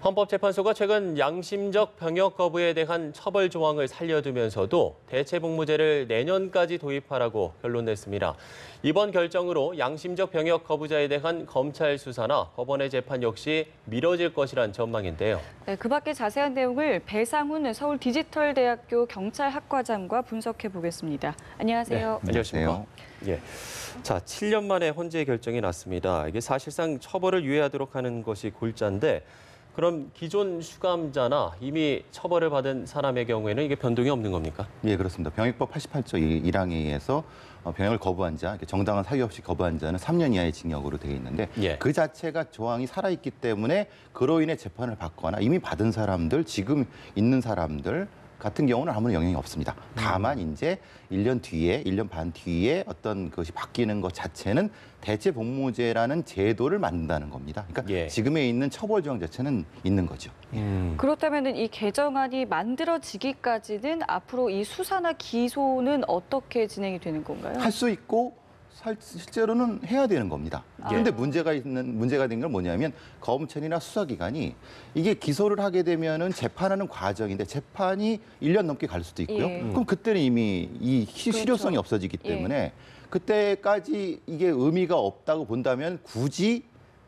헌법재판소가 최근 양심적 병역 거부에 대한 처벌 조항을 살려두면서도 대체복무제를 내년까지 도입하라고 결론냈습니다. 이번 결정으로 양심적 병역 거부자에 대한 검찰 수사나 법원의 재판 역시 미뤄질 것이란 전망인데요. 네, 그 밖에 자세한 내용을 배상훈 서울디지털대학교 경찰학과장과 분석해 보겠습니다. 안녕하세요. 네, 안녕하십니까. 예. 자, 7년 만에 헌재 결정이 났습니다. 이게 사실상 처벌을 유예하도록 하는 것이 골자인데 그럼 기존 수감자나 이미 처벌을 받은 사람의 경우에는 이게 변동이 없는 겁니까? 예, 그렇습니다. 병역법 88조 1항에 의해서 병역을 거부한 자, 정당한 사유 없이 거부한 자는 3년 이하의 징역으로 되어 있는데 예. 그 자체가 조항이 살아있기 때문에 그로 인해 재판을 받거나 이미 받은 사람들, 지금 있는 사람들 같은 경우는 아무런 영향이 없습니다. 다만 이제 1년 뒤에, 1년 반 뒤에 어떤 것이 바뀌는 것 자체는 대체복무제라는 제도를 만든다는 겁니다. 그러니까 예. 지금에 있는 처벌 조항 자체는 있는 거죠. 그렇다면 이 개정안이 만들어지기까지는 앞으로 이 수사나 기소는 어떻게 진행이 되는 건가요? 할 수 있고 실제로는 해야 되는 겁니다. 그런데 문제가 된 건 뭐냐면 검찰이나 수사기관이 이게 기소를 하게 되면은 재판하는 과정인데 재판이 1년 넘게 갈 수도 있고요. 예. 그럼 그때는 이미 이 실효성이 그렇죠. 없어지기 때문에 그때까지 이게 의미가 없다고 본다면 굳이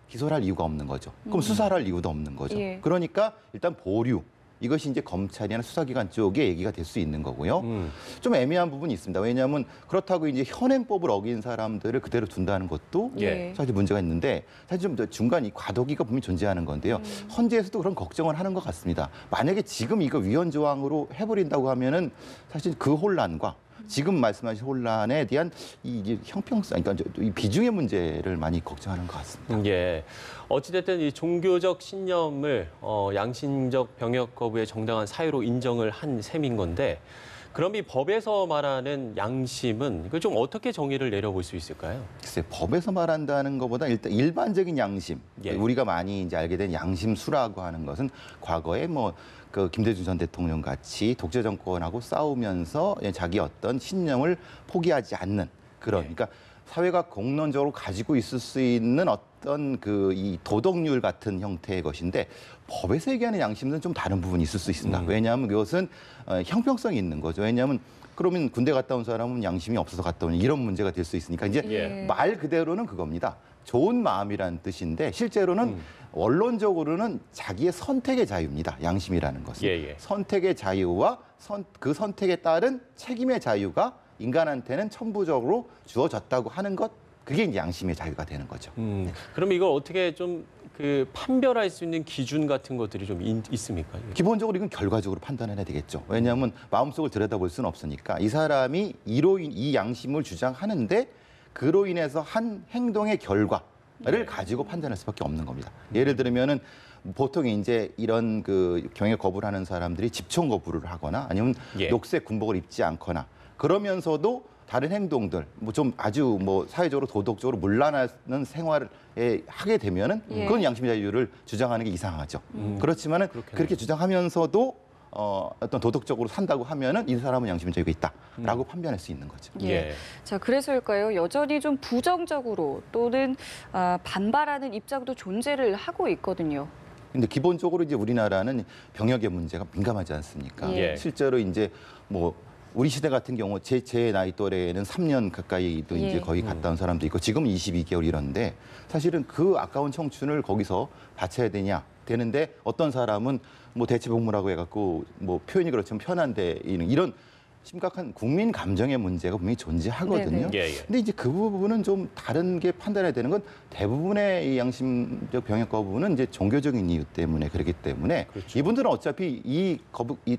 기소를 할 이유가 없는 거죠. 그럼 수사를 할 이유도 없는 거죠. 예. 그러니까 일단 보류. 이것이 이제 검찰이나 수사기관 쪽에 얘기가 될 수 있는 거고요. 좀 애매한 부분이 있습니다. 왜냐하면 그렇다고 이제 현행법을 어긴 사람들을 그대로 둔다는 것도 예. 사실 문제가 있는데 사실 좀 중간 이 과도기가 분명히 존재하는 건데요. 헌재에서도 그런 걱정을 하는 것 같습니다. 만약에 지금 이거 위헌 조항으로 해버린다고 하면은 사실 그 혼란과 지금 말씀하신 혼란에 대한 이 형평성, 그러니까 이 비중의 문제를 많이 걱정하는 것 같습니다. 예. 어찌됐든 이 종교적 신념을 양심적 병역 거부의 정당한 사유로 인정을 한 셈인 건데 그럼 이 법에서 말하는 양심은 이걸 좀 어떻게 정의를 내려볼 수 있을까요? 글쎄, 법에서 말한다는 것보다 일단 일반적인 양심, 예. 우리가 많이 이제 알게 된 양심수라고 하는 것은 과거에 그 김대중 전 대통령 같이 독재 정권하고 싸우면서 자기 어떤 신념을 포기하지 않는 그런, 그러니까 사회가 공론적으로 가지고 있을 수 있는 어떤 이 도덕률 같은 형태의 것인데 법에서 얘기하는 양심은 좀 다른 부분이 있을 수 있습니다. 왜냐하면 그것은 형평성이 있는 거죠. 왜냐하면 그러면 군대 갔다 온 사람은 양심이 없어서 갔다 오니 이런 문제가 될 수 있으니까 이제 예. 말 그대로는 그겁니다. 좋은 마음이라는 뜻인데 실제로는 원론적으로는 자기의 선택의 자유입니다. 양심이라는 것은. 예. 선택의 자유와 그 선택에 따른 책임의 자유가 인간한테는 천부적으로 주어졌다고 하는 것, 그게 이제 양심의 자유가 되는 거죠. 그럼 이걸 어떻게 좀 판별할 수 있는 기준 같은 것들이 좀 있습니까? 기본적으로 이건 결과적으로 판단해야 되겠죠. 왜냐하면 마음속을 들여다볼 수는 없으니까 이 사람이 이 양심을 주장하는데 그로 인해서 한 행동의 결과를 가지고 판단할 수밖에 없는 겁니다. 예를 들면은 보통 이제 이런 경역 거부를 하는 사람들이 집총 거부를 하거나 아니면 녹색 군복을 입지 않거나 그러면서도 다른 행동들, 좀 아주 사회적으로 도덕적으로 문란한 생활을 하게 되면은 그건 양심의 자유를 주장하는 게 이상하죠. 그렇지만은 그렇게 주장하면서도 어떤 도덕적으로 산다고 하면은 이 사람은 양심의 자유가 있다라고 판단할 수 있는 거죠. 예. 자, 그래서일까요? 여전히 좀 부정적으로 또는 반발하는 입장도 존재를 하고 있거든요. 근데 기본적으로 이제 우리나라는 병역의 문제가 민감하지 않습니까? 예. 실제로 이제 우리 시대 같은 경우 제 나이 또래에는 3년 가까이도 이제 거의 갔다 온 사람도 있고 지금 22개월 이런데 사실은 그 아까운 청춘을 거기서 바쳐야 되는데 어떤 사람은 대체복무라고 해갖고 표현이 그렇지만 편한데 이런 심각한 국민 감정의 문제가 분명히 존재하거든요. 근데 이제 그 부분은 좀 다른 게 판단해야 되는 건 대부분의 이 양심적 병역 거부는 이제 종교적인 이유 때문에 그렇기 때문에 이분들은 어차피 이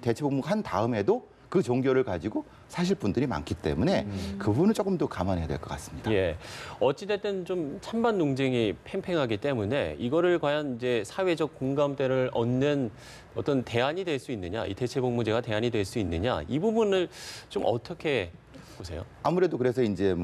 대체복무 한 다음에도 그 종교를 가지고 사실 분들이 많기 때문에 그 부분은 조금 더 감안해야 될 것 같습니다. 예. 어찌됐든 좀 찬반 논쟁이 팽팽하기 때문에 이거를 과연 이제 사회적 공감대를 얻는 어떤 대안이 될 수 있느냐, 이 대체복무제가 대안이 될 수 있느냐, 이 부분을 좀 어떻게 보세요? 아무래도 그래서 이제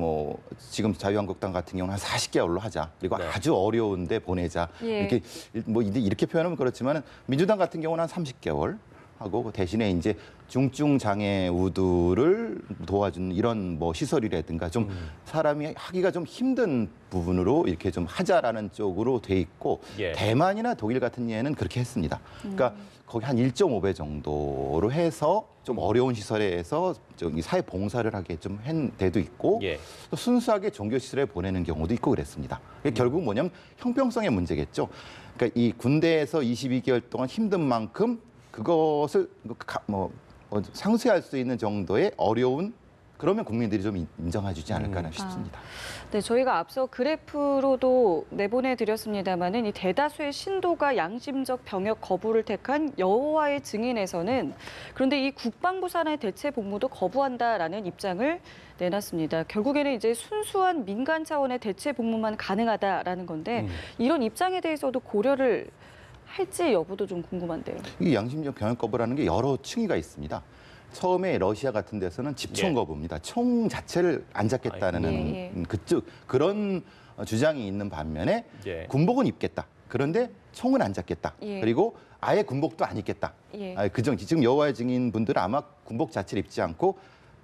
지금 자유한국당 같은 경우는 한 40개월로 하자. 그리고 아주 어려운데 보내자. 이렇게 표현하면 그렇지만 민주당 같은 경우는 한 30개월. 하고 대신에 이제 중증 장애 우두를 도와주는 이런 뭐 시설이라든가 좀 사람이 하기가 좀 힘든 부분으로 이렇게 좀 하자라는 쪽으로 돼 있고 예. 대만이나 독일 같은 예는 그렇게 했습니다. 그러니까 거기 한 1.5배 정도로 해서 좀 어려운 시설에서 저기 사회 봉사를 하게 좀 한 데도 있고 예. 또 순수하게 종교 시설에 보내는 경우도 있고 그랬습니다. 결국 뭐냐면 형평성의 문제겠죠. 그러니까 이 군대에서 22개월 동안 힘든 만큼 그것을 상쇄할 수 있는 정도의 어려운 그러면 국민들이 좀 인정해주지 않을까 싶습니다. 네, 저희가 앞서 그래프로도 내보내드렸습니다마는 이 대다수의 신도가 양심적 병역 거부를 택한 여호와의 증인에서는 그런데 이 국방부 산하의 대체 복무도 거부한다라는 입장을 내놨습니다. 결국에는 이제 순수한 민간 차원의 대체 복무만 가능하다라는 건데 이런 입장에 대해서도 고려를 할지 여부도 좀 궁금한데요. 이 양심적 병역 거부라는 게 여러 층위가 있습니다. 처음에 러시아 같은 데서는 집총 거부입니다. 총 자체를 안 잡겠다는 그런 주장이 있는 반면에 군복은 입겠다. 그런데 총은 안 잡겠다. 그리고 아예 군복도 안 입겠다. 지금 여호와의 증인분들은 아마 군복 자체를 입지 않고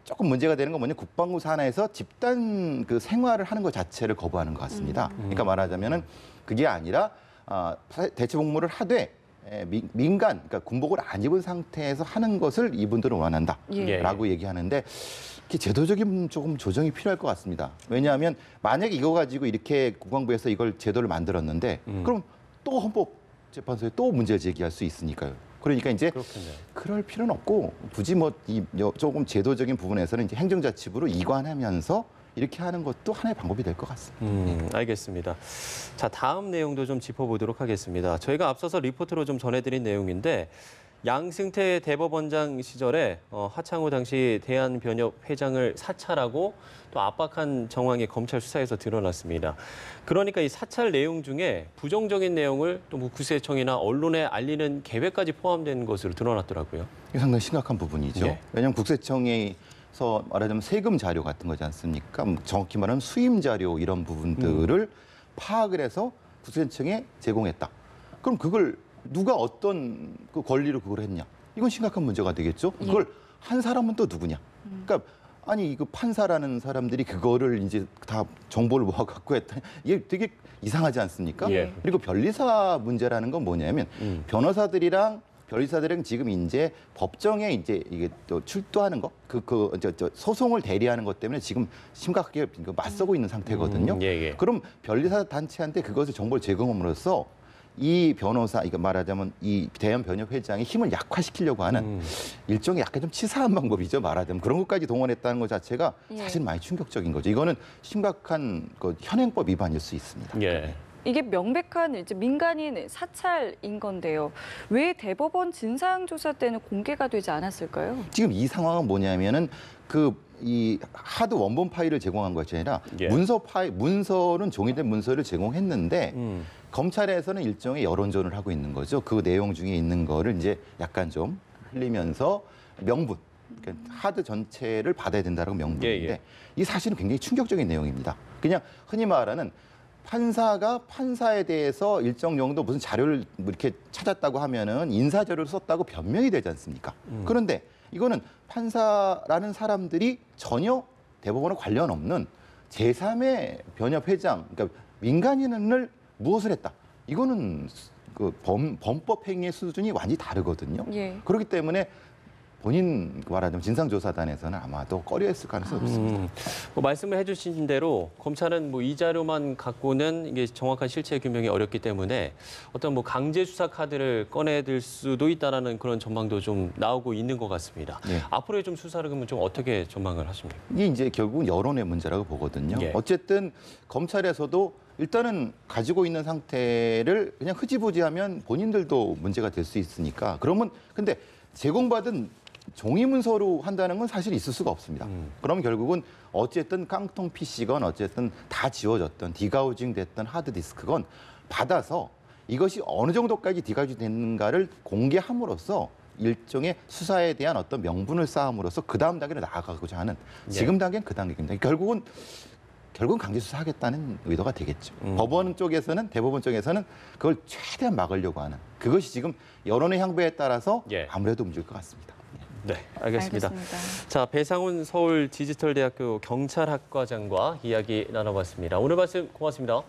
조금 문제가 되는 건 뭐냐 국방부 산하에서 집단 그 생활을 하는 것 자체를 거부하는 것 같습니다. 그러니까 말하자면은 그게 아니라 대체 복무를 하되 민간, 그러니까 군복을 안 입은 상태에서 하는 것을 이분들은 원한다라고 얘기하는데 이게 제도적인 조금 조정이 필요할 것 같습니다. 왜냐하면 만약에 이거 가지고 이렇게 국방부에서 이걸 제도를 만들었는데 그럼 또 헌법재판소에 또 문제를 제기할 수 있으니까요. 그러니까 이제 그렇겠네요. 그럴 필요는 없고 굳이 조금 제도적인 부분에서는 이제 행정자치부로 이관하면서 이렇게 하는 것도 하나의 방법이 될 것 같습니다. 알겠습니다. 자, 다음 내용도 좀 짚어보도록 하겠습니다. 저희가 앞서서 리포트로 좀 전해드린 내용인데 양승태 대법원장 시절에 하창우 당시 대한변협회장을 사찰하고 또 압박한 정황이 검찰 수사에서 드러났습니다. 그러니까 이 사찰 내용 중에 부정적인 내용을 또 뭐 국세청이나 언론에 알리는 계획까지 포함된 것으로 드러났더라고요. 이게 상당히 심각한 부분이죠. 왜냐하면 국세청에서 말하자면 세금 자료 같은 거지 않습니까? 정확히 말하면 수임 자료 이런 부분들을 파악을 해서 국세청에 제공했다. 그럼 그걸 누가 어떤 그 권리로 그걸 했냐? 이건 심각한 문제가 되겠죠. 그걸 한 사람은 또 누구냐? 그러니까 아니 그 판사라는 사람들이 그거를 이제 다 정보를 모아 갖고 했다. 이게 되게 이상하지 않습니까? 그리고 변리사 문제라는 건 뭐냐면 변호사들이랑 지금 이제 법정에 이제 이게 또 출두하는 거, 소송을 대리하는 것 때문에 지금 심각하게 맞서고 있는 상태거든요. 그럼 변리사 단체한테 그것을 정보를 제공함으로써 이 변호사, 이거 말하자면 이 대한변협회장의 힘을 약화시키려고 하는 일종의 약간 좀 치사한 방법이죠. 말하자면 그런 것까지 동원했다는 것 자체가 사실 많이 충격적인 거죠. 이거는 심각한 그 현행법 위반일 수 있습니다. 이게 명백한 이제 민간인 사찰인 건데요. 왜 대법원 진상조사 때는 공개가 되지 않았을까요? 지금 이 상황은 뭐냐면은 이 하드 원본 파일을 제공한 것이 아니라 문서는 종이된 문서를 제공했는데 검찰에서는 일종의 여론전을 하고 있는 거죠. 그 내용 중에 있는 거를 이제 약간 좀 흘리면서 명분, 그러니까 하드 전체를 받아야 된다라고 명분인데 이 사실은 굉장히 충격적인 내용입니다. 그냥 흔히 말하는 판사가 판사에 대해서 일정 정도 무슨 자료를 이렇게 찾았다고 하면은 인사 자료를 썼다고 변명이 되지 않습니까? 그런데 이거는 판사라는 사람들이 전혀 대법원과 관련 없는 제3의 변협회장, 그러니까 민간인을 무엇을 했다. 이거는 그 범법 행위의 수준이 완전히 다르거든요. 그렇기 때문에 본인 말하자면 진상조사단에서는 아마도 꺼려했을 가능성이 없습니다. 뭐 말씀을 해주신 대로 검찰은 뭐 이 자료만 갖고는 이게 정확한 실체 규명이 어렵기 때문에 어떤 뭐 강제 수사 카드를 꺼내들 수도 있다라는 그런 전망도 좀 나오고 있는 것 같습니다. 앞으로의 좀 수사를 그러면 좀 어떻게 전망을 하십니까? 이게 이제 결국은 여론의 문제라고 보거든요. 어쨌든 검찰에서도 일단은 가지고 있는 상태를 그냥 흐지부지하면 본인들도 문제가 될 수 있으니까 그러면 근데 제공받은 종이 문서로 한다는 건 사실 있을 수가 없습니다. 그럼 결국은 어쨌든 깡통 PC건 어쨌든 다 지워졌던 디가우징 됐던 하드디스크건 받아서 이것이 어느 정도까지 디가우징 됐는가를 공개함으로써 일종의 수사에 대한 어떤 명분을 쌓음으로써 그 다음 단계로 나아가고자 하는 지금 단계는 그 단계입니다. 결국은 결국은 강제 수사하겠다는 의도가 되겠죠. 법원 쪽에서는 대법원 쪽에서는 그걸 최대한 막으려고 하는 그것이 지금 여론의 향배에 따라서 예. 아무래도 움직일 것 같습니다. 네, 알겠습니다. 알겠습니다. 자, 배상훈 서울 디지털대학교 경찰학과장과 이야기 나눠봤습니다. 오늘 말씀 고맙습니다.